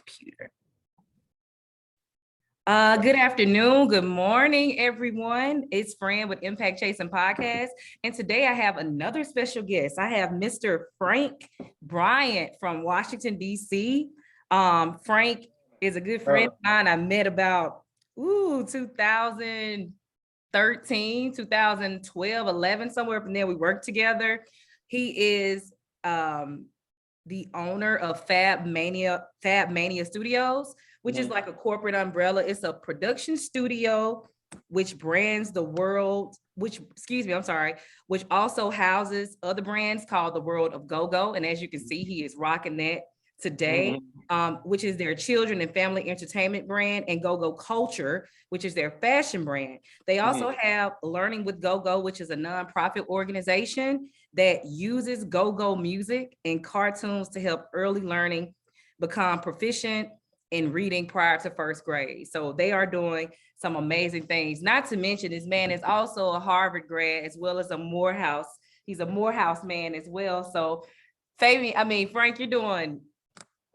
computer. Good afternoon, good morning, everyone. It's Fran with Impact Chasin podcast. And today I have another special guest. I have Mr. Frank Bryant from Washington, D.C. Frank is a good friend of mine. I met about 2013, 2012, 11, somewhere from there. We worked together. He is the owner of Fab Mania Studios, which is like a corporate umbrella. It's a production studio which brands the world, which also houses other brands called the World of Go-Go. And as you can see, he is rocking that today, which is their children and family entertainment brand, and Go-Go Culture, which is their fashion brand. They also have Learning with Go-Go, which is a nonprofit organization that uses go-go music and cartoons to help early learning become proficient in reading prior to first grade. So they are doing some amazing things. Not to mention, this man is also a Harvard grad as well as a Morehouse. He's a Morehouse man as well. So Frank, you're doing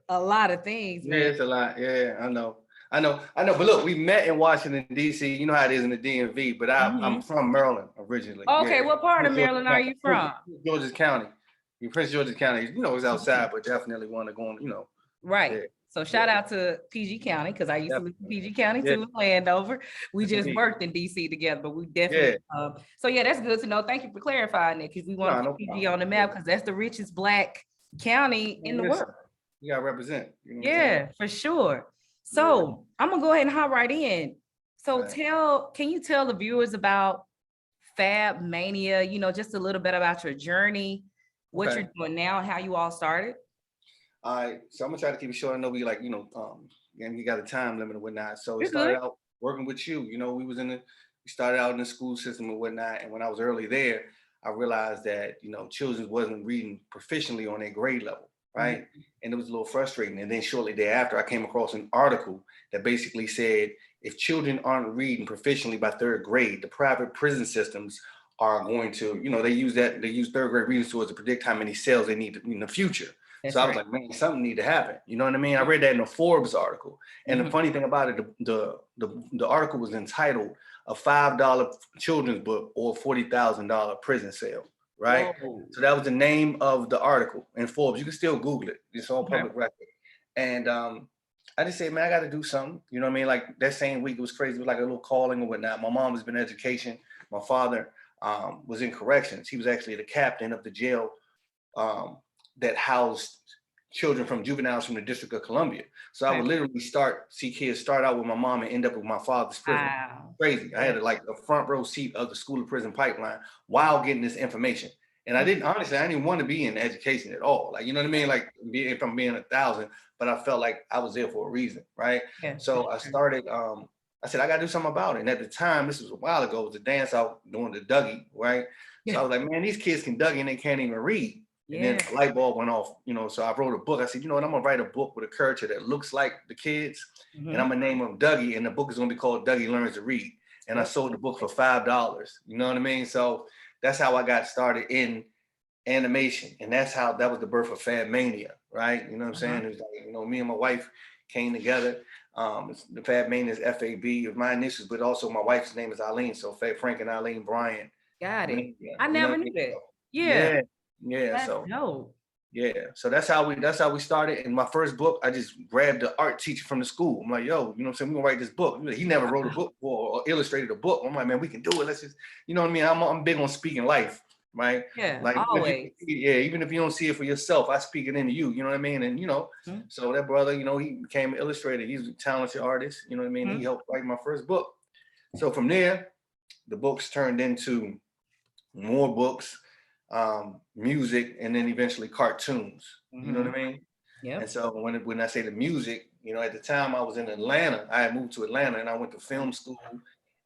a lot of things, man. Yeah, it's a lot. Yeah, I know. But look, we met in Washington, D.C. You know how it is in the DMV, but I'm from Maryland originally. Okay, what part of Maryland are you from? Prince George's County. You know, it's outside, but definitely want to go on, Right. Yeah. So shout out to PG County, because I used to live in PG County too, in Landover. We just worked in DC together, but we definitely so yeah, that's good to know. Thank you for clarifying that, because we want to put PG on the map, because that's the richest Black county in the world. You gotta represent. For sure. So I'm gonna go ahead and hop right in. So can you tell the viewers about Fab Mania, just a little bit about your journey, what you're doing now, and how you all started? All right, so I'm gonna try to keep it short. I know we and you got a time limit and whatnot. So we started out working with you. We started out in the school system and whatnot. And when I was early there, I realized that children wasn't reading proficiently on their grade level, right? And it was a little frustrating. And then shortly thereafter, I came across an article that basically said if children aren't reading proficiently by third grade, the private prison systems are going to, they use third grade reading tools to predict how many cells they need in the future. So I was like, man, something need to happen. You know what I mean? I read that in a Forbes article. And the funny thing about it, the article was entitled "A $5 Children's Book or $40,000 Prison Cell," right? Whoa. So that was the name of the article in Forbes. You can still Google it. It's on public record. And I just said, man, I got to do something. You know what I mean? Like that same week, it was crazy. It was like a little calling or whatnot. My mom has been in education. My father was in corrections. He was actually the captain of the jail that housed children from juveniles from the District of Columbia. So I would literally see kids start out with my mom and end up with my father's prison. Wow. Crazy. I had a front row seat of the school to prison pipeline while getting this information. And I didn't want to be in education at all. Like, you know what I mean? Like from being 1,000, but I felt like I was there for a reason, right? Yeah. So I started, I said, I got to do something about it. And at the time, this was a while ago, it was a dance out doing the Dougie, right? Yeah. So I was like, man, these kids can Dougie and they can't even read. And then the light bulb went off, so I wrote a book. I said, I'm going to write a book with a character that looks like the kids. And I'm going to name him Dougie. And the book is going to be called Dougie Learns to Read. And I sold the book for $5. You know what I mean? So that's how I got started in animation. And that was the birth of Fab Mania, right? You know what I'm saying? It was like, me and my wife came together. The Fab Mania is FAB of my initials, but also my wife's name is Eileen. So Frank and Eileen Bryant. Got it. I never knew that. Yeah. So that's how we started. And my first book, I just grabbed the art teacher from the school. I'm like, yo, we're gonna write this book. He never wrote a book or illustrated a book. I'm like, man, we can do it. Let's just, you know what I mean? I'm big on speaking life, right? Yeah, like always. Even if you don't see it for yourself, I speak it into you. You know what I mean? And so that brother, he became an illustrator. He's a talented artist. You know what I mean? He helped write my first book. So from there, the books turned into more books. Music, and then eventually cartoons. You know what I mean? Yeah. And so when I say the music, at the time I was in Atlanta. I had moved to Atlanta and I went to film school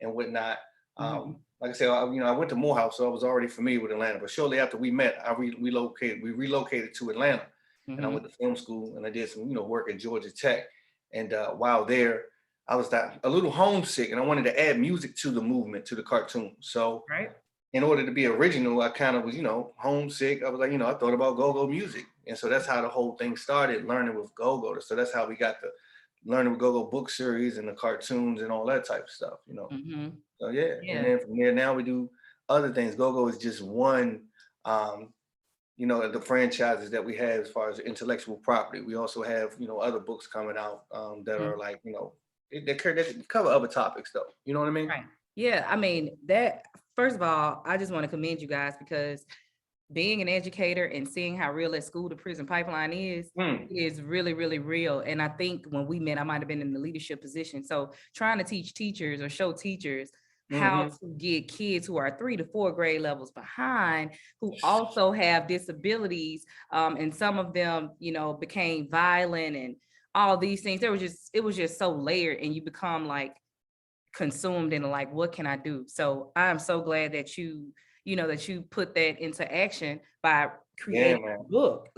and whatnot. Like I said, I went to Morehouse, so I was already familiar with Atlanta. But shortly after we met, we relocated to Atlanta, and I went to film school and I did some work at Georgia Tech. And while there, I was a little homesick, and I wanted to add music to the movement, to the cartoon. So. Right. In order to be original, I kind of was, homesick. I was like, I thought about go-go music. And so that's how the whole thing started, learning with go-go. So that's how we got the learning with go-go book series and the cartoons and all that type of stuff, you know. Mm-hmm. So yeah, and Yeah. then from there now we do other things. Go-go is just one, um, you know, the franchises that we have as far as intellectual property. We also have, you know, other books coming out that Mm-hmm. are like, you know, they cover other topics though. You know what I mean? Right. Yeah. I mean, that, first of all, I just want to commend you guys because being an educator and seeing how real that school to prison pipeline Mm, is really, really real. And I think when we met, I might have been in the leadership position. So trying to teach teachers or show teachers how hmm. to get kids who are 3 to 4 grade levels behind, who also have disabilities, and some of them, you know, became violent and all these things. It was just so layered, and you become like consumed in like, what can I do? So I'm so glad that you know, that you put that into action by Yeah, creating man. a book.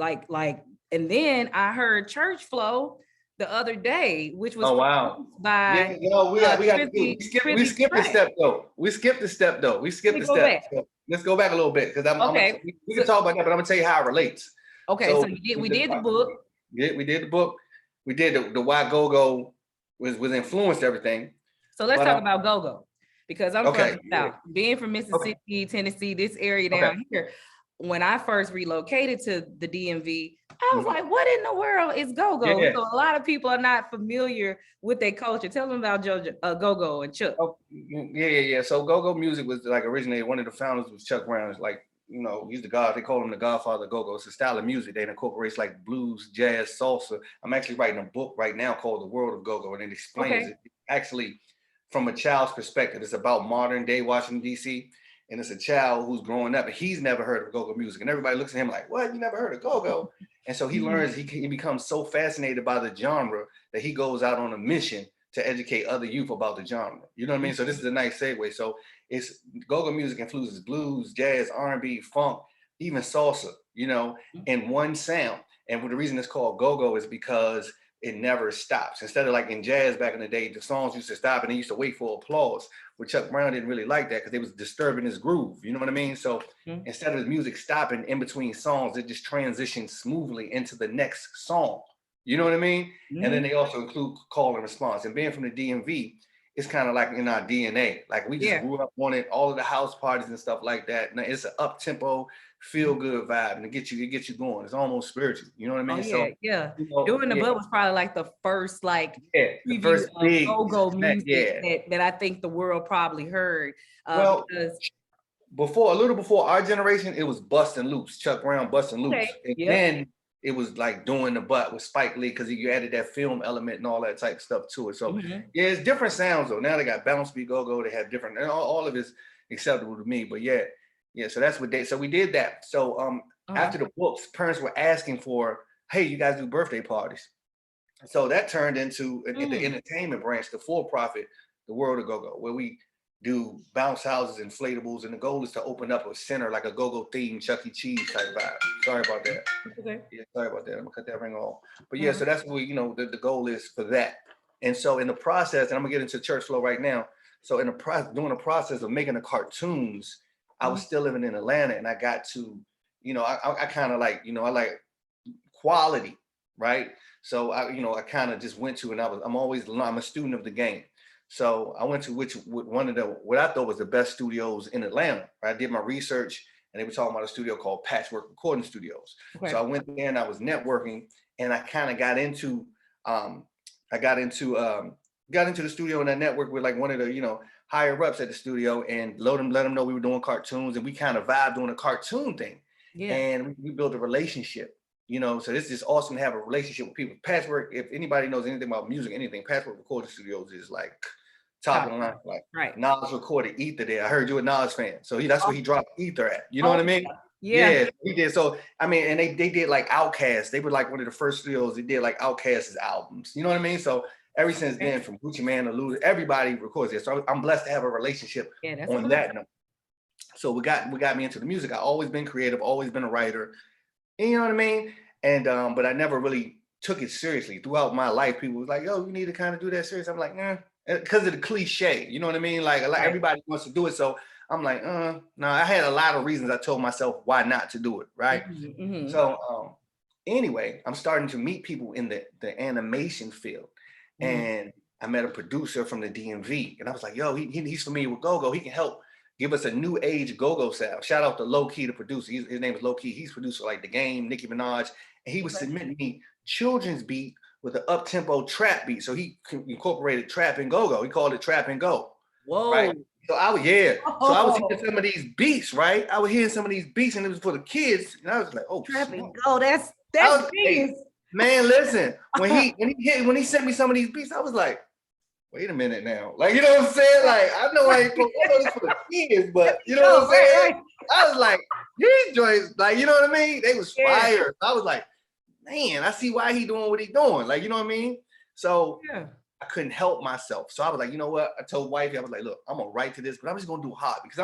And then I heard Church Flow the other day, which was Oh wow. produced Yeah, by you know, we got to do. We Chrissy skipped a Pratt. step though. We skipped a step though. We Let skipped me a go step. back. So let's go back a little bit because Okay. we can So talk about that, but I'm gonna tell you how it relates. okay, so So we did the book. we did the book. We did the why go go was influenced everything. So let's But talk about go-go because I'm from okay, the yeah, South. Being from okay, Mississippi, Tennessee, this area okay. down here, when I first relocated to the DMV, I was Mhm. like, what in the world is go-go? Yeah. So a lot of people are not familiar with their culture. Tell them about Jojo, go-go and Chuck. Oh, yeah. So go-go music was like originated. One of the founders was Chuck Brown. It's like, you know, he's the god. They call him the Godfather of go-go. It's a style of music that incorporates like blues, jazz, salsa. I'm actually writing a book right now called The World of Go-go, and it explains Okay. it actually from a child's perspective. It's about modern day Washington D.C. and it's a child who's growing up and he's never heard of go-go music, and everybody looks at him like, "What? You never heard of go-go?" And so he Mhm. learns. He becomes so fascinated by the genre that he goes out on a mission to educate other youth about the genre. You know what I mean? So this is a nice segue. So it's go-go music influences blues, jazz, R&B, funk, even salsa, you know, in one sound. And the reason it's called go-go is because it never stops. Instead of like in jazz back in the day, the songs used to stop and they used to wait for applause. But Chuck Brown didn't really like that because it was disturbing his groove. You know what I mean? So Mhm. instead of the music stopping in between songs, it just transitions smoothly into the next song. You know what I mean? And then Mhm. they also include call and response. And being from the DMV, it's kind of like in our DNA. Like we just Yeah. grew up on it, all of the house parties and stuff like that. And it's an up tempo, feel good vibe, and it gets you going. It's almost spiritual. You know what I Oh mean? yeah, So, yeah. you know, Doing the yeah, book was probably like the first like yeah. The preview first of big go-go smack, music yeah. that I think the world probably heard. Well, Because before a little before our generation, it was busting loose, Chuck Brown busting okay, loose, and yep. then it was like doing the butt with Spike Lee because you added that film element and all that type of stuff to it. So Mhm. yeah, it's different sounds though. Now they got bounce beat go go. They have different, and all of it's acceptable to me. But yeah, yeah. So that's what they. So we did that. So Uh-huh. after the books, parents were asking for, hey, you guys do birthday parties. So that turned into the Mm. entertainment branch, the for-profit, the World of Go-Go, where we do bounce houses, inflatables, and the goal is to open up a center like a go-go themed Chuck E. Cheese type vibe. Sorry about that. Okay. Yeah, sorry about that. I'm gonna cut that ring off. But yeah, Uh-huh. so that's what we, you know, the goal is for that. And so in the process, and I'm gonna get into church flow right now. So in the doing the process of making the cartoons, I was Mhm. still living in Atlanta, and I got to, you know, I kind of like, you know, I like quality, right? So I, you know, I kind of just went to, and I'm a student of the game. So I went to one of the what I thought was the best studios in Atlanta. Right? I did my research, and they were talking about a studio called Patchwork Recording Studios. So Okay. I went there and I was networking, and I kind of um, I got into the studio and I networked with like one of the, you know, higher ups at the studio and let them know we were doing cartoons, and we kind of vibed doing a cartoon thing, Yeah. and we built a relationship, you know. So this is awesome to have a relationship with people. Patchwork, if anybody knows anything about music, anything, Patchwork Recording Studios is like top of Top the line. notch. Like Right. Nas recorded Ether there. I heard you a Nas fan, so that's where Oh, he dropped Ether at. You know oh what I mean? yeah. Yeah. Yeah, he did. So I mean, and they did like Outkast. They were like one of the first studios that did like Outkast's albums. You know what I mean? So ever since Okay. then, from Gucci Mane to Luda, everybody records it. So I'm blessed to have a relationship Yeah, that's a on blessing. that note. So we got me into the music. I always been creative, always been a writer. You know what I mean? And but I never really took it seriously. Throughout my life, people was like, "Yo, you need to kind of do that serious." I'm like, because of the cliche. You know what I mean? Like Right. everybody wants to do it, so I'm like, no. I had a lot of reasons I told myself why not to do it, right? Mhm. Mhm. So anyway, I'm starting to meet people in the animation field. And I met a producer from the DMV, and I was like, yo, he's familiar with go-go. He can help give us a new age go-go sound. Shout out to Low Key, the producer. His name is Low Key. He's producer like The Game, Nicki Minaj, and he was submitting me children's beat with an up-tempo trap beat. So he incorporated trap and go-go. He called it trap and go. Whoa. Right? So I was hearing some of these beats, right? I was hearing some of these beats, and it was for the kids, and I was like, oh, trap and go. That's genius. Man, listen, when he sent me some of these beats, I was like, wait a minute now. Like, you know what I'm saying? Like, I know this for the kids, but you know what I'm saying? Right. I was like, these joints, like, you know what I mean? They was fire. I was like, man, I see why he doing what he doing. Like, you know what I mean? So I couldn't help myself. So I was like, you know what? I told wifey, I was like, look, I'm gonna write to this, but I'm just gonna do hot because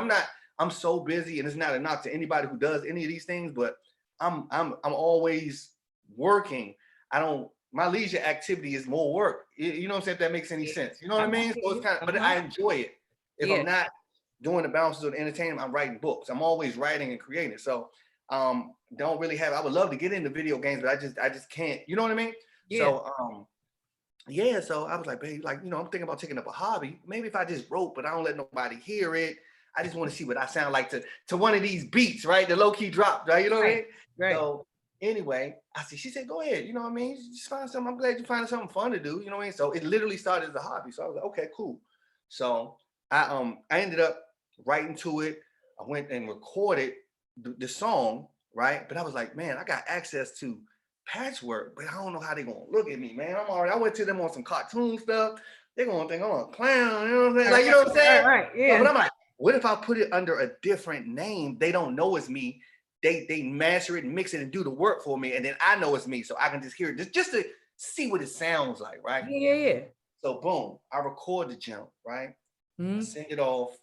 I'm so busy, and it's not a knock to anybody who does any of these things, but I'm always working. My leisure activity is more work. You know what I'm saying? If that makes any sense. You know what I mean? So it's kind of, but I enjoy it. If I'm not doing the balances of the entertainment, I'm writing books. I'm always writing and creating. So don't really have, I would love to get into video games, but I just can't, you know what I mean? So so I was like, babe, like, you know, I'm thinking about taking up a hobby. Maybe if I just wrote, but I don't let nobody hear it. I just want to see what I sound like to one of these beats, right? The low key drop, right? You know what I mean? Right. So anyway, she said, go ahead. You know what I mean? Just find something. I'm glad you find something fun to do. You know what I mean? So it literally started as a hobby. So I was like, okay, cool. So I ended up writing to it. I went and recorded the song, right? But I was like, man, I got access to Patchwork, but I don't know how they're gonna look at me, man. I went to them on some cartoon stuff. They're gonna think I'm a clown, you know what I'm saying? Like, you know what I'm saying? Right, yeah. But I'm like, what if I put it under a different name? They don't know it's me. They master it and mix it and do the work for me, and then I know it's me, so I can just hear it just to see what it sounds like, right? Yeah. So boom, I record the jump, right? I send it off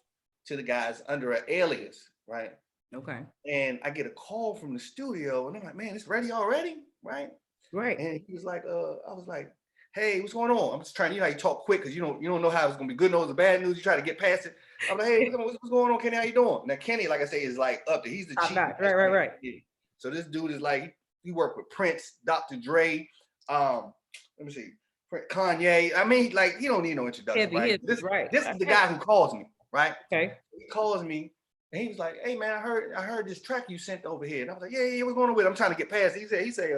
to the guys under an alias, right? Okay. And I get a call from the studio, and I'm like, man, it's ready already, right? Right. And he was like, I was like, hey, what's going on? I'm just trying, you know how you talk quick because you don't know how it's gonna be good news or bad news. You try to get past it. I'm like, hey, what's going on, Kenny? How you doing? Now Kenny, like I say, is like up there. He's the chief. Right. So this dude is like, he worked with Prince, Dr. Dre, let me see, Kanye. I mean, like, he don't need no introduction, right? This is the guy who calls me, right? Okay. He calls me. And he was like, hey man, I heard this track you sent over here. And I was like, yeah, what's going on with it? I'm trying to get past it. He said,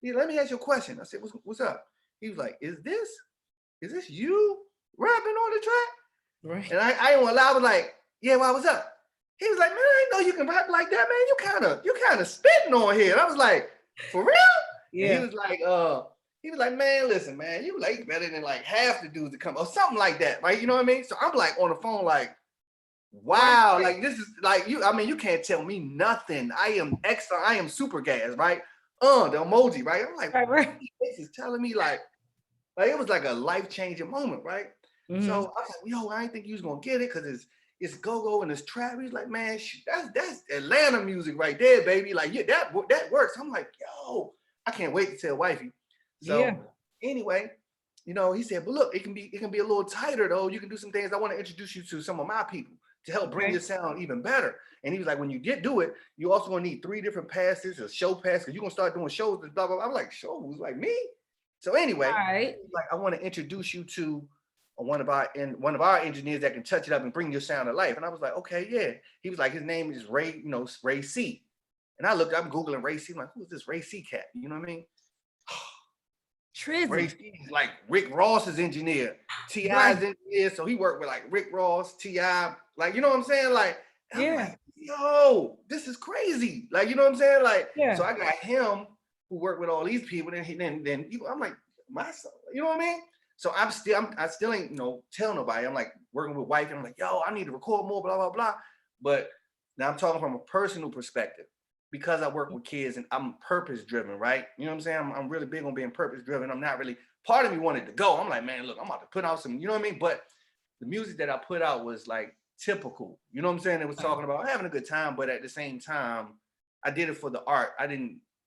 let me ask you a question. I said, what's up? He was like, is this you rapping on the track? Right. And I didn't want to lie. I was like, yeah, well, what's up? He was like, man, I didn't know you can rap like that, man. You kind of spitting on here. And I was like, for real? Yeah. And he was like, man, listen, man, you like better than like half the dudes that come or something like that, right? You know what I mean? So I'm like on the phone, like, wow, like this is like you. I mean, you can't tell me nothing. I am super gas, right? The emoji, right? I'm like, right. This is telling me like it was like a life-changing moment, right? So I was like, yo, I didn't think you was gonna get it because it's go-go and it's trap. He's like, man, that's Atlanta music right there, baby. Like, yeah, that works. I'm like, yo, I can't wait to tell wifey. So anyway, you know, he said, but look, it can be a little tighter though. You can do some things. I want to introduce you to some of my people to help bring your sound even better. And he was like, when you do it, you also gonna need 3 different passes, a show pass, because you're gonna start doing shows and blah, blah, blah. I'm like, shows? Like me? So anyway, like, I want to introduce you to one of our engineers that can touch it up and bring your sound to life. And I was like, okay, yeah. He was like, his name is Ray, you know, Ray C. And I looked up, I'm Googling Ray C. I'm like, who's this Ray C cat? You know what I mean? Ray C is like Rick Ross's engineer, T.I.'s engineer. So he worked with like Rick Ross, T.I., like, you know what I'm saying? Like, I'm like, yo, this is crazy. Like, you know what I'm saying? Like, so I got him who worked with all these people. Then I'm like, you know what I mean? So I still ain't, you know, tell nobody. I'm like working with wife and I'm like, yo, I need to record more, blah, blah, blah. But now I'm talking from a personal perspective because I work with kids and I'm purpose driven, right? You know what I'm saying? I'm really big on being purpose driven. I'm not really, part of me wanted to go. I'm like, man, look, I'm about to put out some, you know what I mean? But the music that I put out was like typical, you know what I'm saying? It was talking about having a good time, but at the same time, I did it for the art.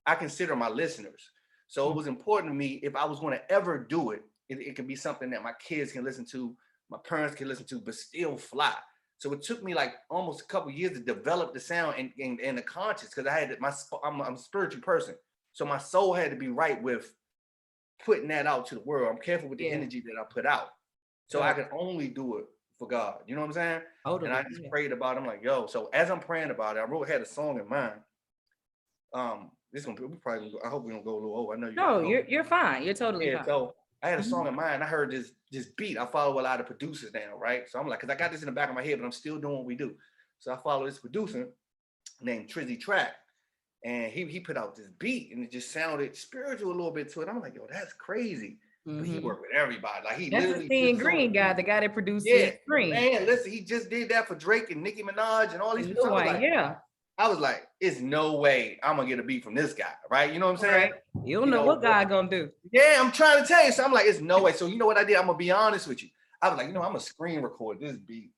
I consider my listeners. So it was important to me if I was going to ever do it, it can be something that my kids can listen to, my parents can listen to, but still fly. So it took me like almost a couple of years to develop the sound and the conscious, because I'm a spiritual person. So my soul had to be right with putting that out to the world. I'm careful with the energy that I put out. So I can only do it for God. You know what I'm saying? Totally. And I just prayed about it. I'm like, yo, so as I'm praying about it, I had a song in mind. This gonna we probably I hope we don't go a little over. I know you No, gotta go. you're fine. You're totally fine. So I had a song in mind. I heard this beat. I follow a lot of producers now, right? So I'm like, because I got this in the back of my head, but I'm still doing what we do. So I follow this producer named Trizzy Track. And he put out this beat and it just sounded spiritual a little bit to it. I'm like, yo, that's crazy. But he worked with everybody. Like he that's literally the Seeing Green guy, the guy that produced Green. Man, listen, he just did that for Drake and Nicki Minaj and all these people. I was like, it's no way I'm gonna get a beat from this guy, right? You know what I'm saying? Right. You don't know what God gonna do. Yeah, I'm trying to tell you. So I'm like, it's no way. So you know what I did? I'm gonna be honest with you. I was like, I'm gonna screen record this beat,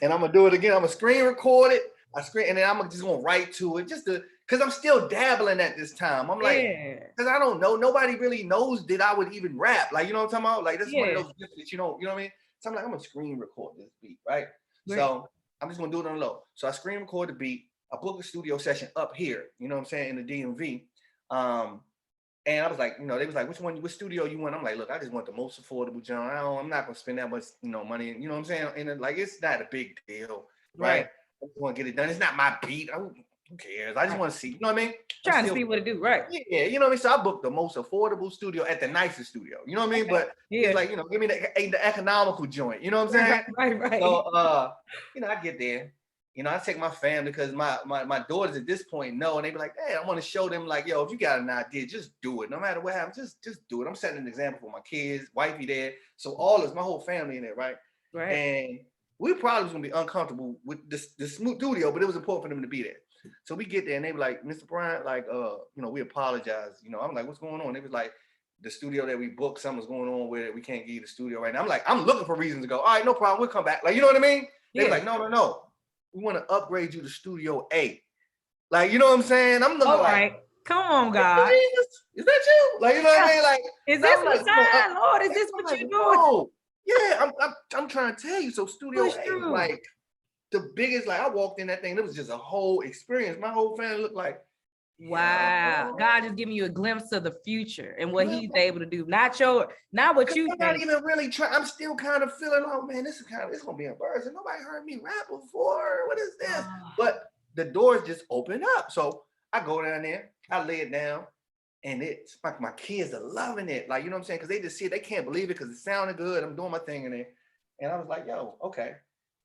and I'm gonna do it again. I'm gonna screen record it. And then I'm just gonna write to it, just to, because I'm still dabbling at this time. I'm like, because I don't know. Nobody really knows that I would even rap. Like, you know what I'm talking about? Like, this is one of those gifts that you know what I mean? So I'm like, I'm gonna screen record this beat, right? So I'm just gonna do it on low. So I screen record the beat. I booked a studio session up here, you know what I'm saying, in the DMV. And I was like, they was like, which studio you want? I'm like, look, I just want the most affordable joint. I'm not gonna spend that much, money. You know what I'm saying? And like, it's not a big deal, right? I just want to get it done. It's not my beat. Who cares? I just want to see, you know what I mean? Trying to see what it do, right? Yeah, you know what I mean? So I booked the most affordable studio at the nicest studio, you know what I mean? But it's like, give me the economical joint, you know what I'm saying? Right. So, I get there. I take my family because my daughters at this point know, and they be like, hey, I want to show them, like, yo, if you got an idea, just do it. No matter what happens, just do it. I'm setting an example for my kids, wifey there. So my whole family in there, right? Right. And we probably was gonna be uncomfortable with the studio, but it was important for them to be there. So we get there and they were like, Mr. Bryant, like, we apologize. I'm like, what's going on? They was like, the studio that we booked, something's going on with it. We can't give you the studio right now. I'm like, I'm looking for reasons to go. All right, no problem. We'll come back. Like, you know what I mean? They were like, no. We want to upgrade you to Studio A. Like, you know what I'm saying? I'm looking like, come on, God. Is that you? Like, you know what I mean? Like, is this the sign, Lord? Is this what you're doing? No. Yeah, I'm trying to tell you. So Studio A is like the biggest. Like, I walked in that thing. It was just a whole experience. My whole family looked like, wow. God just giving you a glimpse of the future and what He's able to do. Not what you think. I'm not even really trying. I'm still kind of feeling, oh man, it's gonna be embarrassing. Nobody heard me rap before. What is this? But the doors just open up. So I go down there, I lay it down, and it's like my kids are loving it. Like, you know what I'm saying? Because they just see it, they can't believe it because it sounded good. I'm doing my thing in there. And I was like, yo, okay,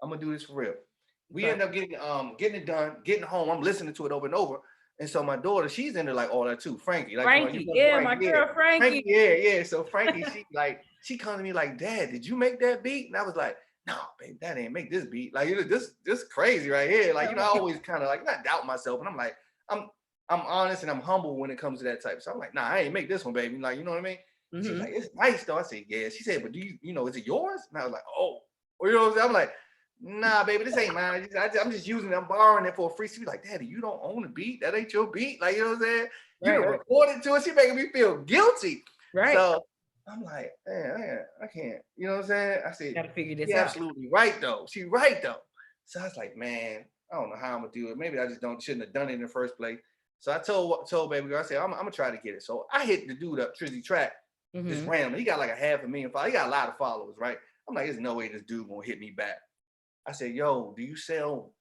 I'm gonna do this for real. We end up getting it done, getting home. I'm listening to it over and over. And so my daughter, she's into like all that too. Frankie, like Frankie, my girl Frankie. Yeah. So Frankie, she come to me like, Dad, did you make that beat? And I was like, no, babe, Dad ain't make this beat. Like, this crazy right here. Like, I always kind of like not doubt myself, and I'm like, I'm honest and I'm humble when it comes to that type. So I'm like, nah, I ain't make this one, baby. Like, you know what I mean? She's like, it's nice though. I said, yeah. She said, but do you, is it yours? And I was like, oh, you know what I'm saying? I'm like, nah, baby, this ain't mine. I'm just using it. I'm borrowing it for a free. She be like, Daddy, you don't own the beat. That ain't your beat. Like, you know what I'm saying? You done recorded to it. She making me feel guilty. Right. So I'm like, man, I can't. You know what I'm saying? I said, gotta figure this out. Absolutely right though. She right though. So I was like, man, I don't know how I'm gonna do it. Maybe I just shouldn't have done it in the first place. So I told baby girl, I said, I'm gonna try to get it. So I hit the dude up, Trizzy Track, just random. He got like 500,000 followers. He got a lot of followers, right? I'm like, there's no way this dude gonna hit me back. I said, yo, do you sell,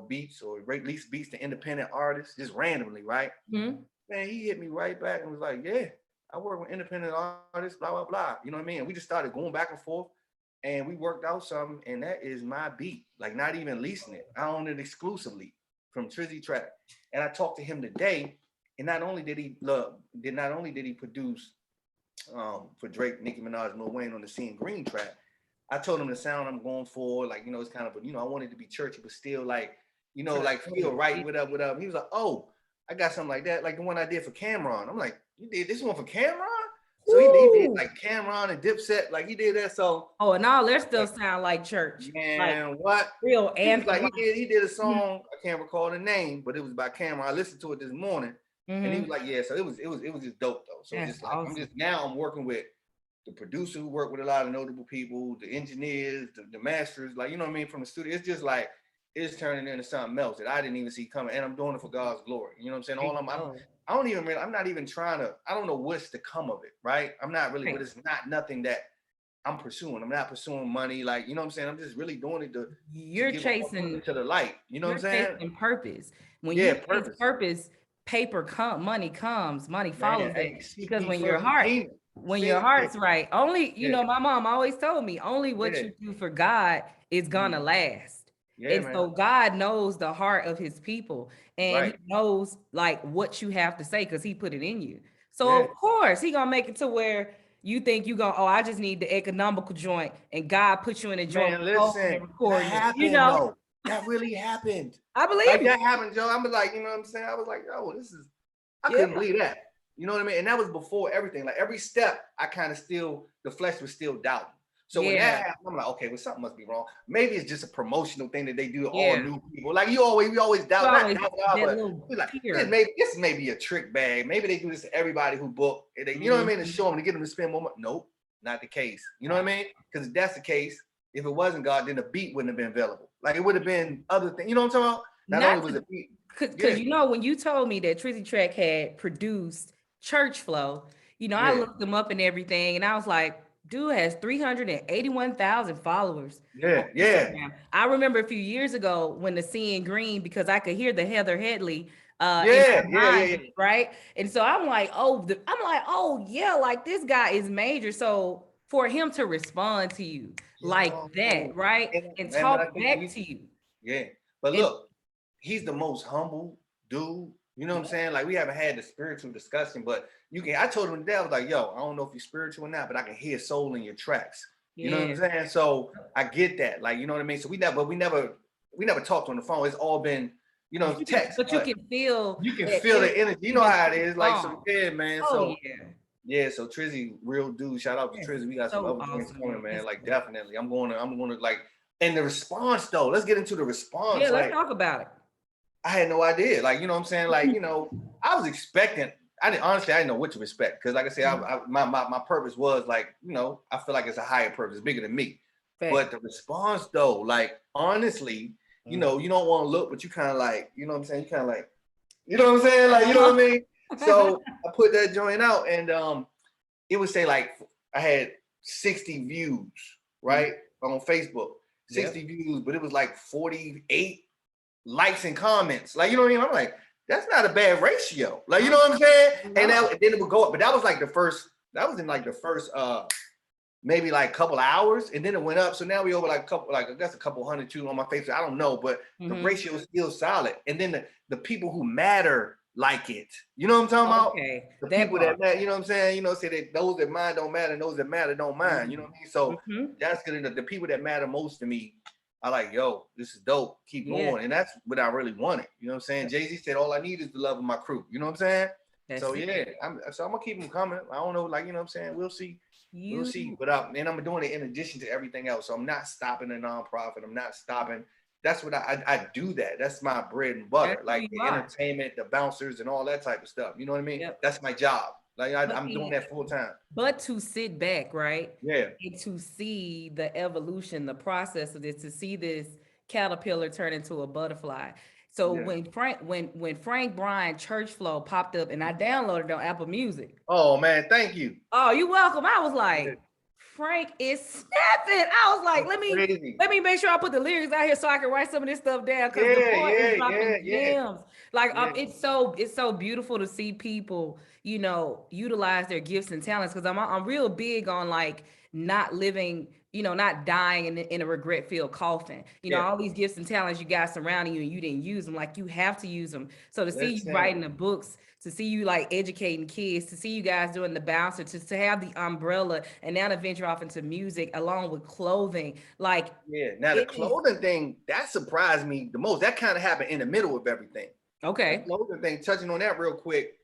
beats or release beats to independent artists just randomly, right? Man, he hit me right back and was like, yeah, I work with independent artists, blah, blah, blah. You know what I mean? And we just started going back and forth and we worked out something, and that is my beat. Like, not even leasing it. I own it exclusively from Trizzy Track. And I talked to him today, and not only did he produce for Drake, Nicki Minaj, and Lil Wayne on the Seeing Green track, I told him the sound I'm going for, like, it's kind of, I wanted to be churchy, but still like, like feel right, what up. He was like, oh, I got something like that, like the one I did for Cameron. I'm like, you did this one for Cameron? So he did like Cameron and Dipset, like he did that song. Oh, and all their stuff sound like church. Man, like, what? Real anthem. Like he did a song, I can't recall the name, but it was by Cameron. I listened to it this morning, and he was like, yeah, so it was just dope though. So just like awesome. I'm working with the producer who worked with a lot of notable people, the engineers, the masters, like, you know what I mean, from the studio. It's just like, it's turning into something else that I didn't even see coming. And I'm doing it for God's glory. You know what I'm saying? I don't even really, I'm not even trying to, I don't know what's to come of it, right? I'm not really, but it's not nothing that I'm pursuing. I'm not pursuing money, like, you know what I'm saying? I'm just really doing it to You're give more chasing, to the light. You know what I'm saying? purpose. When Yeah, you chase purpose. purpose, money comes, money Man, follows hey, that. seek Because ye first the kingdom. when your Seek it. heart's right, only, Yeah, my mom always told me, only what yeah. you do for God is Mhm. gonna last. Yeah, And man. so God knows the heart of his people, and Right. he knows like what you have to say because he put it in you. So Yeah. of course he gonna make it to where you think you go, oh, I just need the economical joint, and God put you in a joint Man, recording and listen, that recording it. happened though. That really happened. I believe Like you. that happened, Joe. I'm like, you know what I'm saying? I was like, yo, this is, I Yeah. couldn't believe that. You know what I mean? And that was before everything. Like every step, I kind of still, the flesh was still doubting. So when that Yeah. happened, I'm like, okay, well, something must be wrong. Maybe it's just a promotional thing that they do to all Yeah. new people. Like we always You doubt, not always doubt God, that but little we're like, fear. this may be a trick bag. Maybe they do this to everybody who book. You know what I mean? To Mhm. show them, to get them to spend more money. Nope, not the case. You know what I mean? Because if that's the case, if it wasn't God, then the beat wouldn't have been available. Like it would have been other things. You know what I'm talking about? Not only Not was to, it beat, because yeah, when you told me that Trizzy Track had produced Church Flow, I yeah, looked them up and everything, and I was like, dude has 381,000 followers on yeah, yeah, Instagram. I remember a few years ago when the Seeing Green, because I could hear the Heather Headley in yeah, my yeah, yeah, mind, yeah. right? And so oh yeah, like this guy is major. So for him to respond to you like Yo, that, right? And man, but I talk think back to you. yeah. But And look, he's the most humble dude. You know what I'm saying? Like we haven't had the spiritual discussion, but you can. I told him today, I was like, yo, I don't know if you're spiritual or not, but I can hear soul in your tracks. You know what I'm yeah. saying? So I get that. Like, you know what I mean? So we never talked on the phone. It's all been, text, But you but can feel you can that feel the energy energy. You know even how it through the is. Like, so song. yeah, man. Oh So yeah. yeah, so Trizzy, real dude. Shout out to That's Trizzy. We got some so other joints awesome, coming, man. man. That's Like dope. definitely. I'm gonna like, and the response though. Let's get into the response. Yeah, let's Like, talk about it. I had no idea. Like, you know what I'm saying? Like, I was expecting. I didn't know what to expect. Cause like I said, my purpose was like, I feel like it's a higher purpose, bigger than me. Fact. But the response though, like honestly, you don't want to look, but you kind of like, you know what I'm saying? You kind of like, you know what I'm saying? Like, you know what I mean? So I put that joint out and it would say like I had 60 views, right? On Facebook. 60 Yep. views, but it was like 48 likes and comments. Like, you know what I mean? I'm like, that's not a bad ratio. Like, you know what I'm saying? And then it would go up. But that was like that was in like the first maybe like a couple of hours, and then it went up. So now we over like I guess a couple hundred too on my Facebook. I don't know, but the ratio is still solid. And then the people who matter like it. You know what I'm talking about? Okay. The That people that part. matter, you know what I'm saying? Say that those that mind don't matter, and those that matter don't mind. You know what I mean? So Mm-hmm. that's good enough. The people that matter most to me, I like, yo, this is dope. Keep Yeah. going. And that's what I really wanted. You know what I'm saying? Jay-Z said, all I need is the love of my crew. You know what I'm saying? That's So it. yeah, I'm gonna keep them coming. I don't know, like, you know what I'm saying? We'll see. We'll see. You But I'm doing it in addition to everything else. So I'm not stopping the nonprofit. I'm not stopping. That's what I do that. That's my bread and butter. that's who Like you the are. entertainment, the bouncers, and all that type of stuff. You know what I mean? Yep. That's my job. Like But I'm doing that full time. but to sit back, right? Yeah. And to see the evolution, the process of this, to see this caterpillar turn into a butterfly. So Yeah. when Frank Bryan Church Flow popped up and I downloaded it on Apple Music. Oh man, thank you. Oh, you welcome. I was Yeah. like, Frank is snapping. I was like, That's crazy. let me make sure I put the lyrics out here so I can write some of this stuff down because the Yeah, boy is yeah, yeah, dropping yeah. gems. Like Yeah. it's so beautiful to see people, utilize their gifts and talents. Because I'm real big on like not living, not dying in a regret filled coffin. Yeah. All these gifts and talents you got surrounding you and you didn't use them. Like you have to use them. So to see you Listen. writing the books, to see you like educating kids, to see you guys doing the bouncer, to have the umbrella, and now to venture off into music along with clothing. Like Yeah. Now the it is clothing thing that surprised me the most. That kind of happened in the middle of everything. The okay. clothing thing. Touching on that real quick.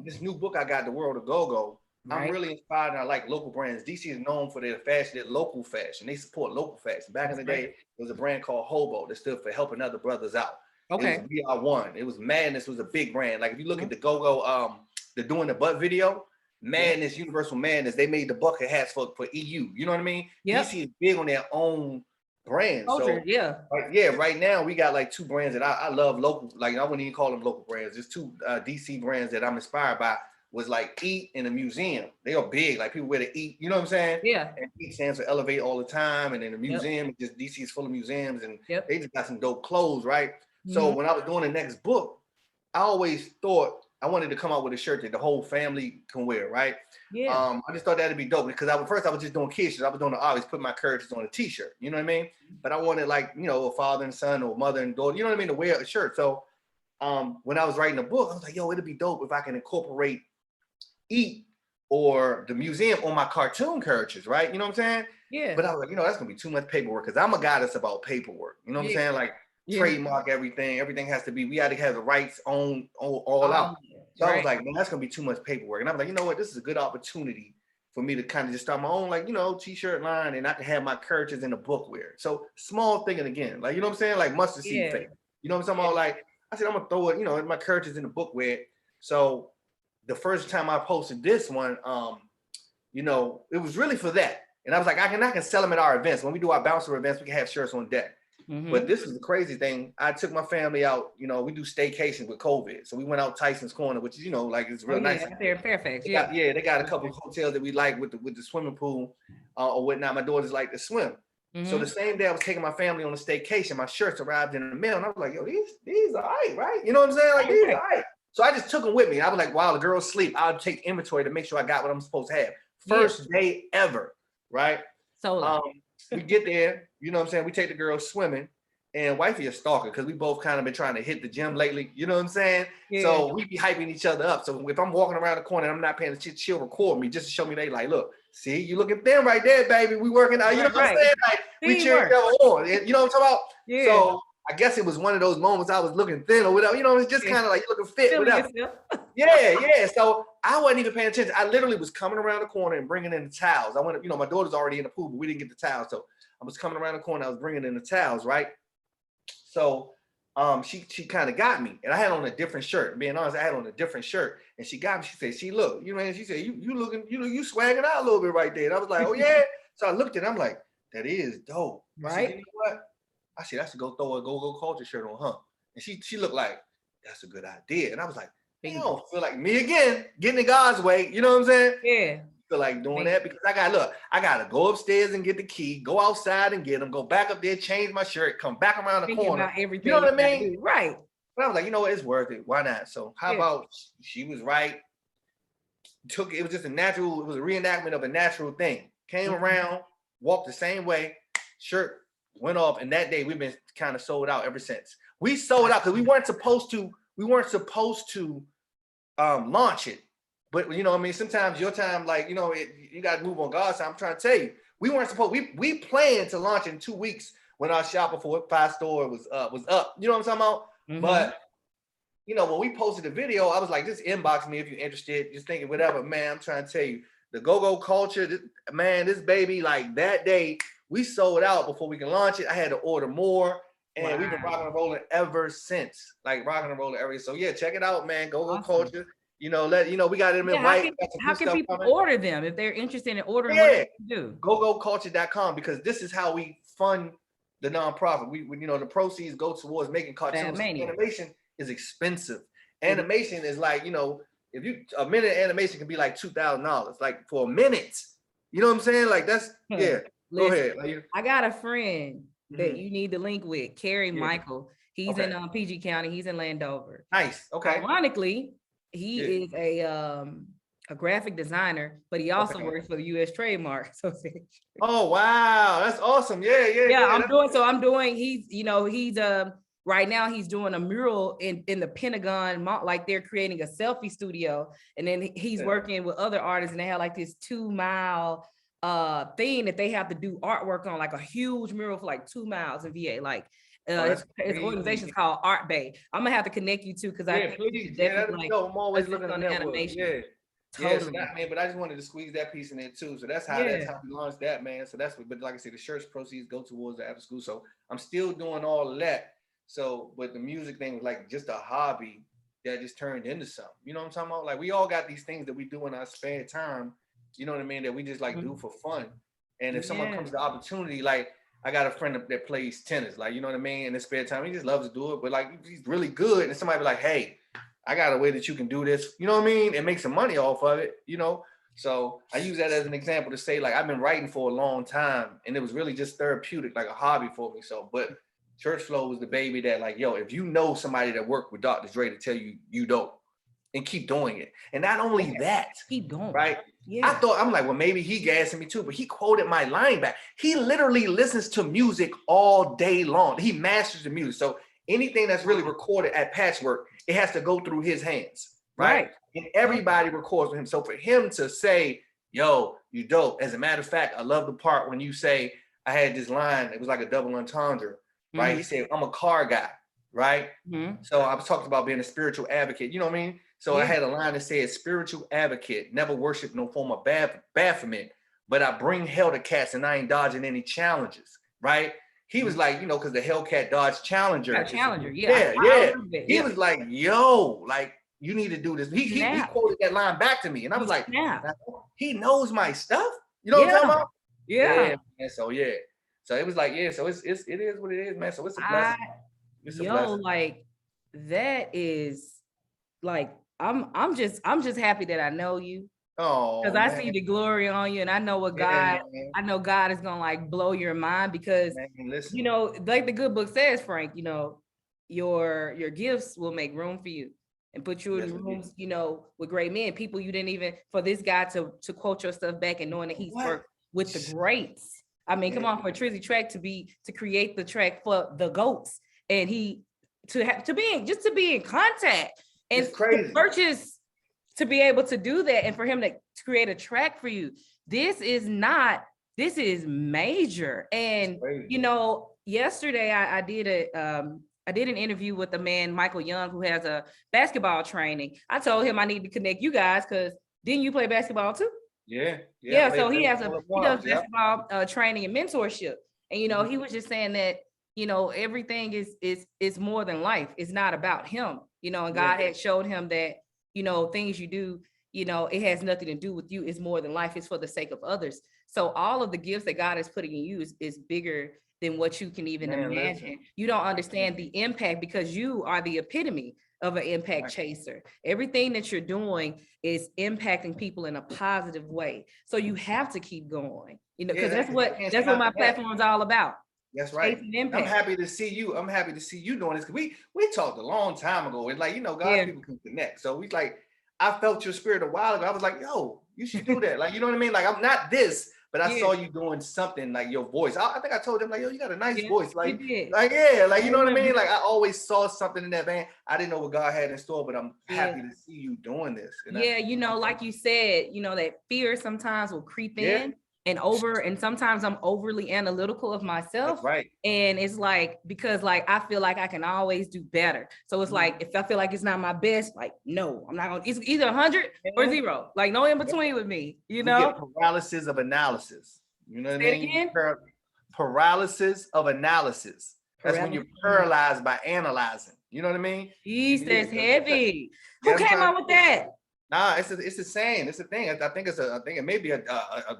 This new book I got, The World of Go-Go. I'm Right. really inspired and I like local brands. DC is known for their fashion, their local fashion. They support local fashion. Back in the day, there was a brand called Hobo that stood for helping other brothers out. It was Okay. We Are One. It was Madness was a big brand. Like if you look at the Go-Go, the Doing the Butt video, Yeah. Madness, Universal Madness, they made the bucket hats for EU. You know what I mean? Yep. DC is big on their own brands. Culture, So yeah. right now we got like two brands that I love local, like I wouldn't even call them local brands. There's two DC brands that I'm inspired by, was like Eat and a Museum. They are big, like people wear to Eat, you know what I'm saying? Yeah. And Eat stands for elevate all the time. And then the Yep. museum, just DC is full of museums, and Yep. they just got some dope clothes, right? So Mhm. when I was doing the next book, I always thought I wanted to come out with a shirt that the whole family can wear, right? Yeah. I just thought that'd be dope because first I was just doing kids shirts. I was doing the obvious, put my characters on a t-shirt, you know what I mean? But I wanted like, you know, a father and son or mother and daughter, you know what I mean, to wear a shirt. So when I was writing the book, I was like, yo, it'd be dope if I can incorporate Eat or the museum on my cartoon characters, right? You know what I'm saying? Yeah. But I was like, you know, that's gonna be too much paperwork because I'm a guy that's about paperwork. You know what I'm saying? Like trademark everything. Everything has to be, we had to have the rights on all out. So I was like, man, that's gonna be too much paperwork. And I was like, you know what? This is a good opportunity for me to kind of just start my own, like, you know, t-shirt line, and I can have my characters in the book wear. So small thing, and again, like, you know what I'm saying? Like mustard seed face. You know what I'm talking about? Like, I said, I'm gonna throw it, you know, my characters in the book wear. So the first time I posted this one, you know, it was really for that. And I was like, I can sell them at our events. When we do our bouncer events, we can have shirts on deck. But this is the crazy thing. I took my family out, you know, we do staycation with COVID. So we went out Tyson's Corner, which is, you know, like it's real nice. Out there in Fairfax. They got a couple of hotels that we like with the swimming pool or whatnot. My daughters like to swim. So the same day I was taking my family on a staycation, my shirts arrived in the mail. And I was like, yo, these are all right, right? You know what I'm saying? Like, these are all right. So I just took them with me. I was like, while the girls sleep, I'll take inventory to make sure I got what I'm supposed to have. First day ever, right? So we get there, you know what I'm saying? We take the girls swimming, and wifey a stalker because we both kind of been trying to hit the gym lately, you know what I'm saying? So we be hyping each other up. So if I'm walking around the corner and I'm not paying attention, she'll record me just to show me they like, look, see, you looking thin right there, baby. We working out, you know what I'm saying? Like we cheer each other on, you know what I'm talking about? So I guess it was one of those moments I was looking thin or whatever, you know, it's just kind of like you looking fit, whatever. So I wasn't even paying attention. I literally was coming around the corner and bringing in the towels. I went, you know, my daughter's already in the pool, but we didn't get the towels. So I was coming around the corner, I was bringing in the towels, right? So she kind of got me, and I had on a different shirt. Being honest, I had on a different shirt, and she got me. She said, "She look, you know," and she said, "You looking, you swagging out a little bit right there." And I was like, "Oh yeah." So I looked at it, I'm like, "That is dope." Right? I said, you know what? I said, "I should go throw a go culture shirt on her." And she looked like, "That's a good idea." And I was like, I don't feel like me again getting in God's way. You know what I'm saying? Yeah. Feel like doing that because I gotta go upstairs and get the key, go outside and get them, go back up there, change my shirt, come back around the corner. You know what I mean? Right. But I was like, you know what, it's worth it. Why not? So how about she was right? It was just it was a reenactment of a natural thing. Came around, walked the same way, shirt went off, and that day we've been kind of sold out ever since. We sold out because we weren't supposed to launch it. But you know, I mean, sometimes your time, like, you know, you got to move on God's time. I'm trying to tell you, we weren't supposed. We planned to launch in 2 weeks when our Shopify store was up. You know what I'm talking about? But you know, when we posted the video, I was like, just inbox me if you're interested. Just thinking, whatever, man. I'm trying to tell you, the go-go culture, this baby, like that day, we sold out before we can launch it. I had to order more, and we've been rocking and rolling ever since. Like rocking and rolling ever. So yeah, check it out, man. Go-go culture. You know, we got them in white. How can people order them if they're interested in ordering? What do they do? GoGoCulture.com, because this is how we fund the nonprofit. We you know, the proceeds go towards making cartoons. Animation is expensive. Animation is like, you know, a minute animation can be like $2,000, like for a minute. You know what I'm saying? Like that's Listen, go ahead. I got a friend that you need to link with, Kerry Michael. He's in PG County. He's in Landover. Nice. Okay. Ironically, he is a graphic designer, but he also works for the U.S. Trademark Association. Oh wow, that's awesome! Yeah. I'm doing. He's right now he's doing a mural in the Pentagon, like they're creating a selfie studio, and then he's working with other artists, and they have like this 2-mile thing that they have to do artwork on, like a huge mural for like 2 miles in VA, like. His organization is called Art Bay. I'm gonna have to connect you to because I think please. I'm always looking at animation. Totally. But I just wanted to squeeze that piece in there too. So that's how we launched that, man. So that's but like I said, the shirts proceeds go towards the after school. So I'm still doing all of that. So, but the music thing was like just a hobby that just turned into something. You know what I'm talking about? Like we all got these things that we do in our spare time. You know what I mean? That we just like do for fun. And if someone comes to the opportunity, like I got a friend that plays tennis, like, you know what I mean? In his spare time, he just loves to do it, but like, he's really good. And somebody be like, hey, I got a way that you can do this, you know what I mean? And make some money off of it, you know? So I use that as an example to say, like, I've been writing for a long time and it was really just therapeutic, like a hobby for me. So, but Church Flow was the baby that, like, yo, if you know somebody that worked with Dr. Dre to tell you, you don't, and keep doing it. And not only that, keep going. Right? Yeah. I'm like, well, maybe he gassing me too, but he quoted my line back. He literally listens to music all day long. He masters the music. So anything that's really recorded at Patchwork, it has to go through his hands, right? And everybody records with him. So for him to say, yo, you dope. As a matter of fact, I love the part when you say, I had this line, it was like a double entendre, right? He said, I'm a car guy, right? So I was talking about being a spiritual advocate, you know what I mean? So I had a line that said, spiritual advocate, never worship no form of Baphomet, but I bring hell to cats and I ain't dodging any challenges, right? He was like, you know, because the Hellcat Dodge Challenger. Yeah. He was like, yo, like, you need to do this. He quoted that line back to me. And I was like, he knows my stuff. You know what I'm talking about? Yeah. Man, so yeah. So it was like, yeah, so it is what it is, man. So it's a blessing. It's a blessing. Like, that is like, I'm just happy that I know you. Oh, because I see the glory on you, and I know what God, I know God is gonna like blow your mind because you know, like the good book says, Frank, you know, your gifts will make room for you and put you in rooms, you know, with great men, people you didn't even, for this guy to quote your stuff back and knowing that he's worked with the greats. I mean, come on, for a Trizzy track to create the track for the GOATs, and he to be in contact. And it's crazy. Purchase to be able to do that and for him to create a track for you. This is major. And, you know, yesterday I did an interview with a man, Michael Young, who has a basketball training. I told him I need to connect you guys because didn't you play basketball too? Yeah. So he does basketball training and mentorship. And, you know, he was just saying that, you know, everything is more than life. It's not about him, you know, and God had showed him that, you know, things you do, you know, it has nothing to do with you. It's more than life. It's for the sake of others. So all of the gifts that God is putting in you is bigger than what you can even imagine. You don't understand the impact because you are the epitome of an impact chaser. Everything that you're doing is impacting people in a positive way. So you have to keep going, you know, because that's what my platform is all about. That's right. I'm happy to see you. I'm happy to see you doing this. We talked a long time ago. And like, you know, God, people can connect. So we like, I felt your spirit a while ago. I was like, yo, you should do that. Like, you know what I mean? Like, I'm not this, but I saw you doing something like your voice. I think I told him like, yo, you got a nice voice. Like, you know what I mean? Like I always saw something in that band. I didn't know what God had in store, but I'm happy to see you doing this. And you know, like you said, you know, that fear sometimes will creep in. And sometimes I'm overly analytical of myself. That's right. And it's like, because like, I feel like I can always do better. So it's like, if I feel like it's not my best, like, no, I'm not gonna, it's either 100 or 0, like no in between with me, you know? Get paralysis of analysis. You know what I mean? Paralysis of analysis. That's when you're paralyzed by analyzing. You know what I mean? Jeez, that's heavy. Who came up with that? Nah, it's a saying. It's a thing. I think it may be a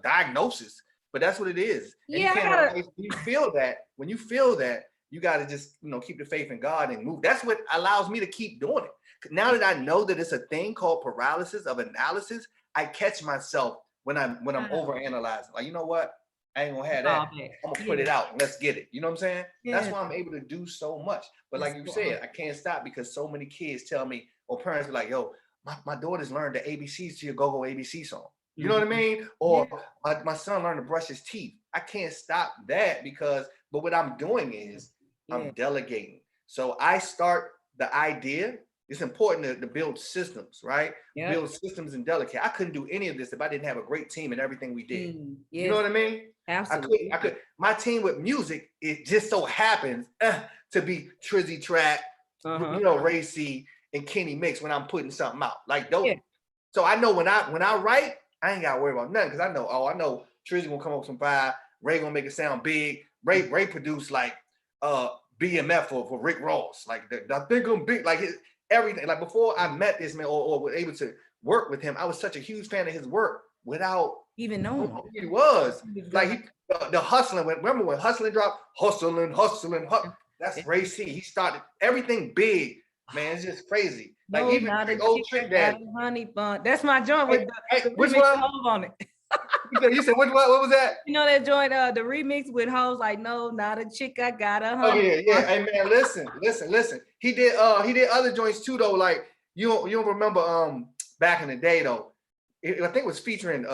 diagnosis, but that's what it is. And when you feel that, you got to just, you know, keep the faith in God and move. That's what allows me to keep doing it. Now that I know that it's a thing called paralysis of analysis, I catch myself when I'm over analyzing. Like, you know what? I ain't gonna have that. I'm gonna put it out. Let's get it. You know what I'm saying? That's why I'm able to do so much. But like you said, I can't stop because so many kids tell me, or parents be like, yo, my daughter's learned the ABCs to your Go-Go ABC song. You know what I mean? Or my son learned to brush his teeth. I can't stop that but what I'm doing is I'm delegating. So I start the idea. It's important to build systems, right? Build systems and delegate. I couldn't do any of this if I didn't have a great team in everything we did. You know what I mean? Absolutely. I could. My team with music, it just so happens to be Trizzy Track, you know, Ray C, and Kenny Mix when I'm putting something out like those. So I know when I write, I ain't gotta worry about nothing because I know Trizzy gonna come up with some vibe. Ray gonna make it sound big. Ray produced like BMF for Rick Ross. Like I think I'm big. Like everything. Like before I met this man or was able to work with him, I was such a huge fan of his work without even knowing who he was. Like the hustling. Remember when hustling dropped? Hustling. That's Ray C. He started everything big, man. It's just crazy. Like No, even not a old chick, Trick I got Daddy. a honey bun. That's my joint with the Which remix one? Hov on it. You said what was that? You know that joint, the remix with Hov's like, no, not a chick, I got a honey. Oh yeah. Hey man, listen. He did other joints too though. Like you don't remember back in the day though. I think it was featuring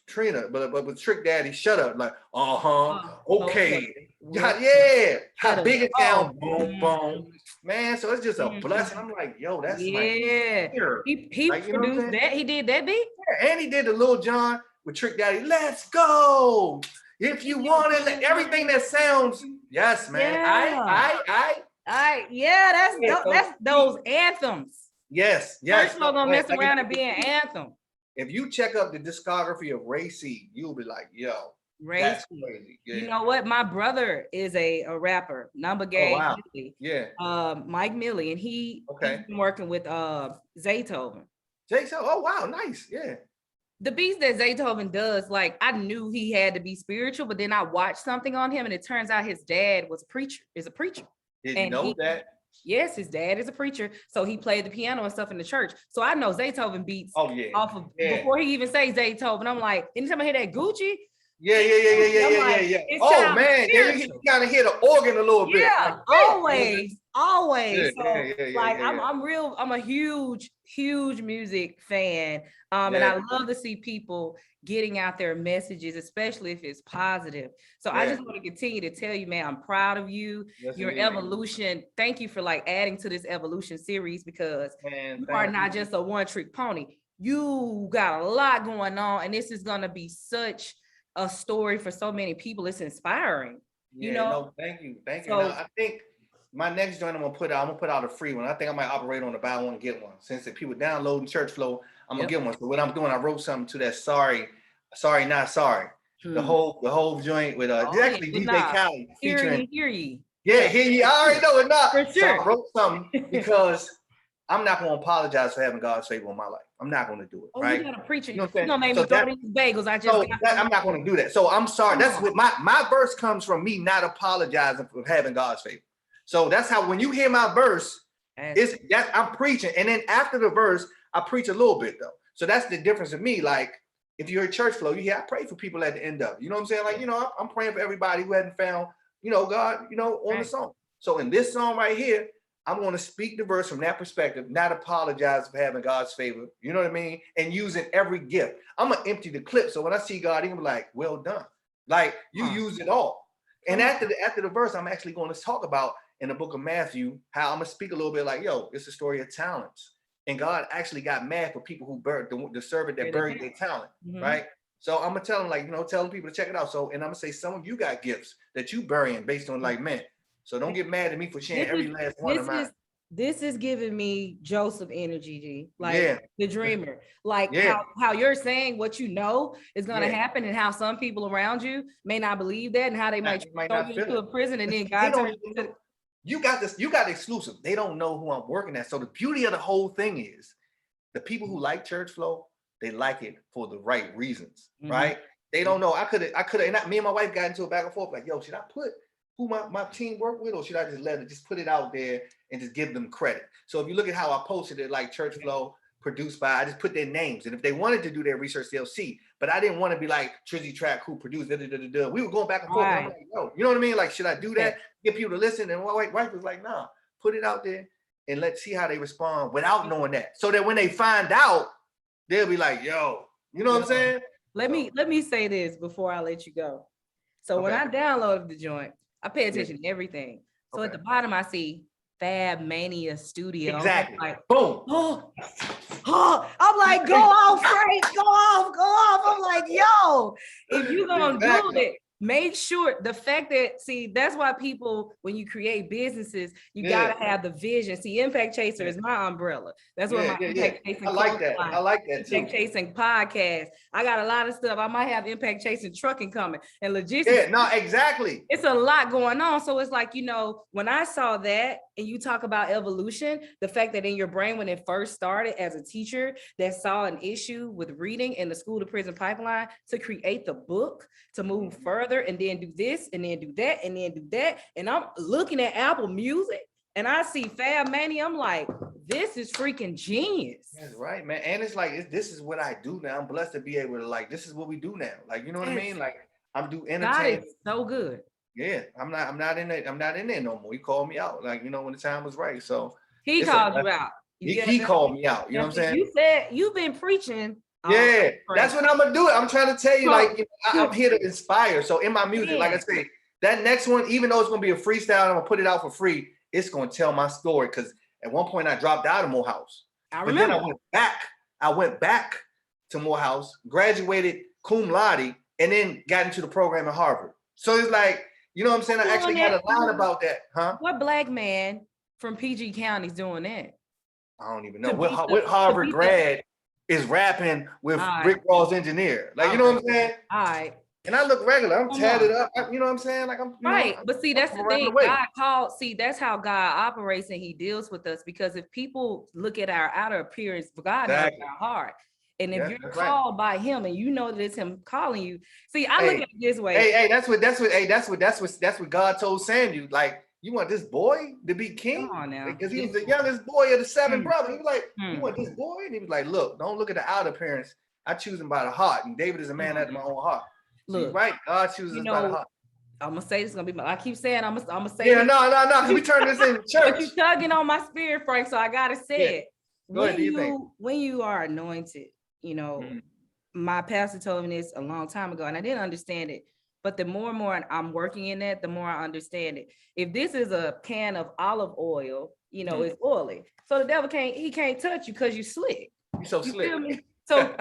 Trina, but with Trick Daddy, shut up, like okay, yeah, how big it sound, boom, man. So it's just a blessing. I'm like, yo, that's like, he like, produced that. He did that beat. Yeah, and he did the Lil Jon with Trick Daddy. Let's go. If you want it, everything that sounds, yes, man. That's those anthems. Yes. Church Flow gonna mess around and be an anthem. If you check up the discography of Ray C, you'll be like, yo, that's crazy. Yeah. You know what? My brother is a rapper, Number Gang. Oh, wow. Yeah. Mike Millie, and he's been working with Zaytoven. Oh wow, nice. Yeah. The beats that Zaytoven does, like I knew he had to be spiritual, but then I watched something on him, and it turns out his dad was a preacher. Didn't know that. Yes, his dad is a preacher, so he played the piano and stuff in the church. So I know Zaytoven beats off of before he even say Zaytoven. I'm like, anytime I hear that Gucci, yeah. Oh man, you kind of hear the organ a little bit. Yeah, like, always. Yeah, I'm a huge music fan. And I love to see people getting out their messages, especially if it's positive. So I just want to continue to tell you, man, I'm proud of you. Your evolution. Thank you for like adding to this evolution series, because you are not just a one-trick pony. You got a lot going on, and this is gonna be such a story for so many people. It's inspiring. Thank you. So, now, I think my next joint I'm gonna put out a free one. I think I might operate on the buy one get one. Since if people downloading Church Flow, I'm gonna get one. So what I'm doing, I wrote something to that sorry not sorry. The whole joint with actually DJ Khaled featuring hear ye. Yeah, hear ye. I already know it not. For sure. So I wrote something because I'm not gonna apologize for having God's favor on my life. I'm not gonna do it. Right? You gotta preach it. You know what I'm saying? You know, maybe throw these bagels. I'm not gonna do that. So I'm sorry. That's what my verse comes from, me not apologizing for having God's favor. So that's how when you hear my verse, I'm preaching, and then after the verse, I preach a little bit though. So that's the difference of me. Like if you hear Church Flow, you hear I pray for people at the end of it. You know what I'm saying? Like, I'm praying for everybody who hadn't found, God, on the song. So in this song right here, I'm going to speak the verse from that perspective, not apologize for having God's favor. You know what I mean? And using every gift. I'm going to empty the clip. So when I see God, he's going to be like, well done. Like you used it all. And after the verse, I'm actually going to talk about in the book of Matthew, how I'm going to speak a little bit like, it's a story of talents. And God actually got mad for people who buried the servant that buried their talent, right? So I'm gonna tell them telling people to check it out. So, and I'm gonna say some of you got gifts that you burying based on like men. So don't get mad at me for sharing every last one of mine. This is giving me Joseph energy, G. Like the dreamer. Like how you're saying what you know is gonna happen, and how some people around you may not believe that, and how they might throw you into a prison, and then God turns into you got this, you got exclusive. They don't know who I'm working at. So the beauty of the whole thing is the people who like Church Flow, they like it for the right reasons, right? They don't know. I could have, and me and my wife got into a back and forth like, yo, should I put who my team work with, or should I just put it out there and just give them credit? So if you look at how I posted it, like Church Flow, produced by, I just put their names. And if they wanted to do their research, they'll see. But I didn't want to be like Trizzy Track who produced it. We were going back and forth. And I'm like, yo, you know what I mean? Like, should I do that? Get people to listen? And my wife was like, nah, put it out there and let's see how they respond without knowing that. So that when they find out, they'll be like, yo, you know what I'm saying? Let me say this before I let you go. So when I downloaded the joint, I pay attention to everything. So at the bottom, I see Fab Mania Studio. Exactly. Like, boom. I'm like, go off, Frank, go off. I'm like, yo, if you're gonna do it, make sure the fact that, see, that's why people, when you create businesses, you gotta have the vision. See, Impact Chaser is my umbrella. That's what my Impact Chasing. I like that. I like that too. Impact Chasing podcast. I got a lot of stuff. I might have Impact Chasing trucking coming and logistics. Yeah, no, exactly. It's a lot going on. So it's like, when I saw that, and you talk about evolution, the fact that in your brain, when it first started as a teacher that saw an issue with reading in the school to prison pipeline, to create the book, to move further and then do this and then do that and then do that. And I'm looking at Apple Music and I see Fab Mania. I'm like, this is freaking genius. That's right, man. And it's like, this is what I do now. I'm blessed to be able to, like, this is what we do now. Like, you know what I mean? Like, I'm do entertainment. God is so good. Yeah, I'm not in there no more. He called me out, like, you know, when the time was right. So he called you out. He called me out. You know what I'm saying? You said you've been preaching. Yeah, that's what I'm gonna do. I'm trying to tell you, like, you know, I'm here to inspire. So in my music, like I say, that next one, even though it's gonna be a freestyle, I'm gonna put it out for free. It's gonna tell my story, because at one point I dropped out of Morehouse. I remember. But then I went back to Morehouse, graduated cum laude, and then got into the program at Harvard. So it's like, you know what I'm saying? I actually had a line about that, huh? What black man from PG County is doing that? I don't even know. What Harvard grad is rapping with Rick Ross engineer? Like, you know what I'm saying? All right. And I look regular. I'm tatted up. You know what I'm saying? Like, I'm right. Know, but see, that's the thing. God called. See, that's how God operates and He deals with us. Because if people look at our outer appearance, God knows our heart. And if you're called by Him and you know that it's Him calling you, see, I look at it this way. Hey, that's what God told Samuel. Like, you want this boy to be king? Come on now. Because he was the youngest boy of the 7 brothers. He was like, you want this boy? And he was like, look, don't look at the outer appearance. I choose him by the heart. And David is a man after my own heart. Look, right? God chooses us by the heart. I'm gonna say this is gonna be I keep saying I'm gonna say yeah, no. Can we turn this into church? But you tugging on my spirit, Frank. So I gotta say it. When you are anointed, you know, my pastor told me this a long time ago, and I didn't understand it. But the more and more I'm working in that, the more I understand it. If this is a can of olive oil, you know, it's oily. So the devil can't touch you because you slick. You're so slick. Feel me? So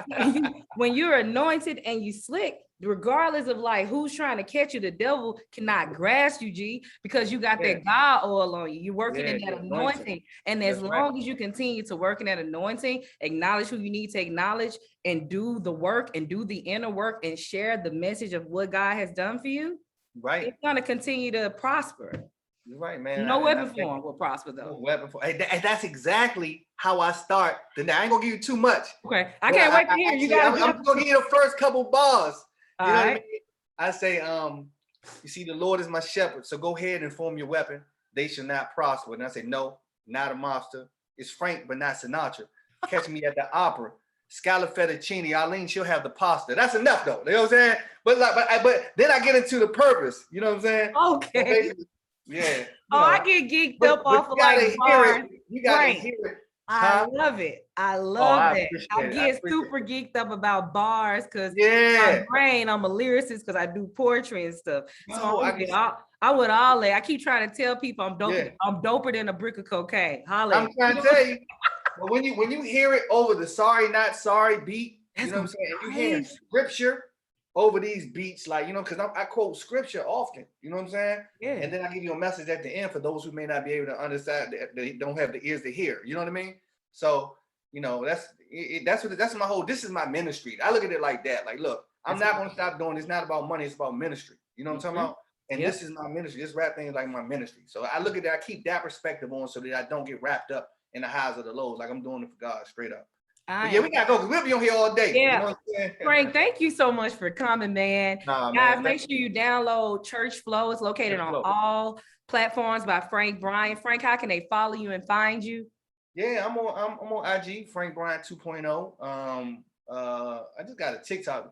when you're anointed and you slick, regardless of like who's trying to catch you, the devil cannot grasp you, G, because you got that God oil on you. You're working in that anointing. And as long as you continue to work in that anointing, acknowledge who you need to acknowledge and do the work and do the inner work and share the message of what God has done for you, it's going to continue to prosper. You're right, man. No weapon form will prosper, though. No weapon form. And that's exactly how I start. I ain't gonna give you too much. Okay, I can't wait to hear you guys. I'm gonna give you the first couple bars. You know what I mean? I say, you see, the Lord is my shepherd, so go ahead and form your weapon. They shall not prosper. And I say, no, not a mobster. It's Frank, but not Sinatra. Catch me at the opera. Scala Fettuccine, Arlene, she'll have the pasta. That's enough, though. You know what I'm saying? But then I get into the purpose. You know what I'm saying? Okay. Yeah. I get geeked up off of like bars. You gotta hear it. I love it. I love it. I get super geeked up about bars because my brain, I'm a lyricist because I do poetry and stuff. So I would all I keep trying to tell people I'm dope. I'm doper than a brick of cocaine. Holla. I'm trying to tell you. But when you hear it over the sorry not sorry beat, you know what I'm saying? And you hear scripture over these beats, like, you know, because I quote scripture often, you know what I'm saying? Yeah. And then I give you a message at the end for those who may not be able to understand, that they don't have the ears to hear, you know what I mean? So, you know, that's my whole, this is my ministry. I look at it like that. Like, look, I'm not going to stop doing, it's not about money, it's about ministry. You know what I'm talking about? And this is my ministry. This rap thing is like my ministry. So I look at that, I keep that perspective on so that I don't get wrapped up in the highs or the lows. Like I'm doing it for God straight up. Yeah, we gotta go because we'll be on here all day. Yeah, you know what I'm Frank, thank you so much for coming, man. Guys, make sure you download Church Flow. It's located on all platforms by Frank Bryant. Frank, how can they follow you and find you? Yeah, I'm on IG, Frank Bryant 2.0. I just got a TikTok.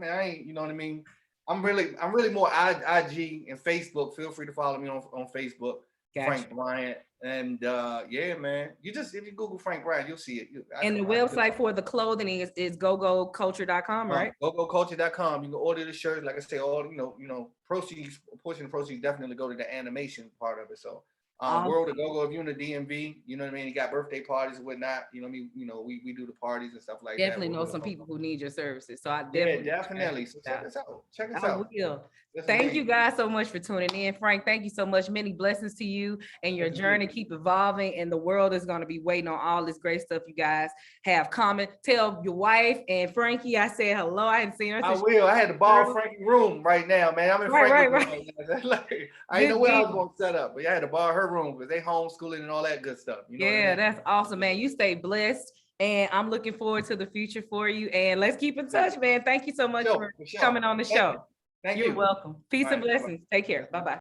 I ain't, you know what I mean. I'm really more IG and Facebook. Feel free to follow me on Facebook. Gotcha. Frank Bryant. And yeah, man, if you Google Frank Bryant, you'll see it. And the website for the clothing is gogoculture.com, right? Gogoculture.com. You can order the shirt. Like I say, all proceeds, a portion of proceeds definitely go to the animation part of it. So World of Go-Go, if you're in the DMV, you know what I mean? You got birthday parties and whatnot. You know what I mean? You know, we do the parties and stuff like that. Definitely know some people who need your services. So I definitely. So check us out. Check us out. Thank you guys so much for tuning in. Frank, thank you so much. Many blessings to you and your journey. Keep evolving, and the world is going to be waiting on all this great stuff you guys have. Comment, tell your wife and Frankie I said hello. I hadn't seen her. I will. I had to borrow Frankie's room right now, man. I'm in Frankie's room. Like, I didn't know where I was going to set up, but I had to borrow her room because they homeschooling and all that good stuff. You know what I Yeah, mean? that's awesome, man. You stay blessed. And I'm looking forward to the future for you. And let's keep in touch, man. Thank you so much for For sure. coming on the Thank you. show. Thank You're you. welcome. Peace All and right, bye-bye. blessings. Take care. Bye-bye.